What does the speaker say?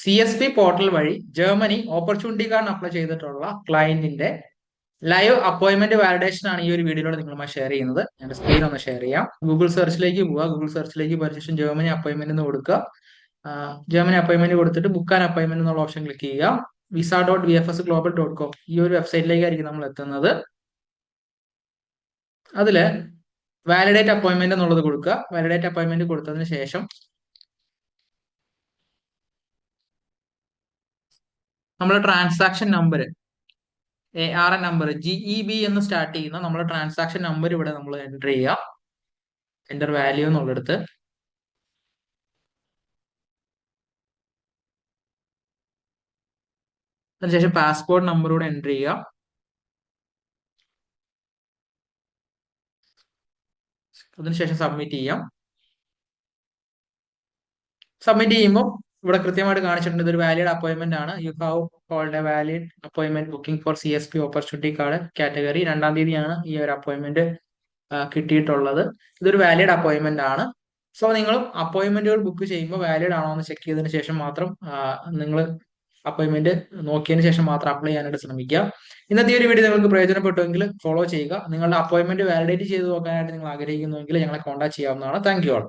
CSP portal വഴി Germany opportunity കാർഡിന് apply ചെയ്തിട്ടുള്ള ക്ലയന്റിന്റെ ലൈവ് അപ്പോയിന്റ്മെന്റ് വാലിഡേഷൻ ആണ് ഈ ഒരു വീഡിയോയിലൂടെ നിങ്ങളുമായി ഷെയർ ചെയ്യുന്നത്. ഞാൻ സ്ക്രീൻ ഒന്ന് ഷെയർ ചെയ്യാം. ഗൂഗിൾ സെർച്ചിലേക്ക് പോവുക. ഗൂഗിൾ സെർച്ചിലേക്ക് പോയ ശേഷം ജർമ്മനി അപ്പോയിന്റ്മെന്റ് എന്ന് കൊടുക്കുക. ജർമ്മനി അപ്പോയിന്റ്മെന്റ് കൊടുത്തിട്ട് ബുക്ക് ആൻഡ് അപ്പോയിന്റ്മെന്റ് എന്നുള്ള ഓപ്ഷൻ ക്ലിക്ക് ചെയ്യുക. visa.vfsglobal.com ഈ ഒരു വെബ്സൈറ്റിലേക്കായിരിക്കും നമ്മൾ എത്തുന്നത്. അതില് വാലിഡേറ്റ് അപ്പോയിന്റ്മെന്റ് എന്നുള്ളത് കൊടുക്കുക. വാലിഡേറ്റ് അപ്പോയിന്റ്മെന്റ് കൊടുത്തതിന് ശേഷം നമ്മൾ transaction number ARN number GEB എന്ന് സ്റ്റാർട്ട് ചെയ്യുന്ന നമ്മുടെ ട്രാൻസാക്ഷൻ നമ്പർ ഇവിടെ നമ്മൾ എൻ്റർ ചെയ്യുക. എൻ്റർ വാല്യൂ എന്നുള്ളടത്ത് അതിനുശേഷം പാസ്പോർട്ട് നമ്പർ കൂടെ എൻ്റർ ചെയ്യുക. അതിനുശേഷം സബ്മിറ്റ് ചെയ്യാം. സബ്മിറ്റ് ചെയ്യുമ്പോൾ ഇവിടെ കൃത്യമായിട്ട് കാണിച്ചിട്ടുണ്ട് ഇതൊരു വാലിഡ് അപ്പോയിന്റ്മെന്റ് ആണ്. You have called a valid appointment booking for CSP opportunity card category. 2-ാം തീയതിയാണ് ഈ ഒരു അപ്പോയിന്റ്മെന്റ് കിട്ടിയിട്ടുള്ളത്. ഇതൊരു വാലിഡ് അപ്പോയിന്റ്മെന്റ് ആണ്. സോ നിങ്ങൾ അപ്പോയിന്റ്മെന്റുകൾ ബുക്ക് ചെയ്യുമ്പോൾ വാലിഡ് ആണോ എന്ന് ചെക്ക് ചെയ്തതിന് ശേഷം മാത്രം നിങ്ങൾ അപ്പോയിന്റ്മെന്റ് നോക്കിയതിന് ശേഷം മാത്രം അപ്ലൈ ചെയ്യാനായിട്ട് ശ്രമിക്കുക. ഇന്നത്തെ ഒരു വീഡിയോ നിങ്ങൾക്ക് പ്രയോജനപ്പെട്ടുവെങ്കിൽ ഫോളോ ചെയ്യുക. നിങ്ങളുടെ അപ്പോയിന്റ്മെന്റ് വാലിഡേറ്റ് ചെയ്ത് നോക്കാനായിട്ട് നിങ്ങൾ ആഗ്രഹിക്കുന്നുവെങ്കിൽ ഞങ്ങളെ കോൺടാക്ട് ചെയ്യാവുന്നതാണ്. Thank you all.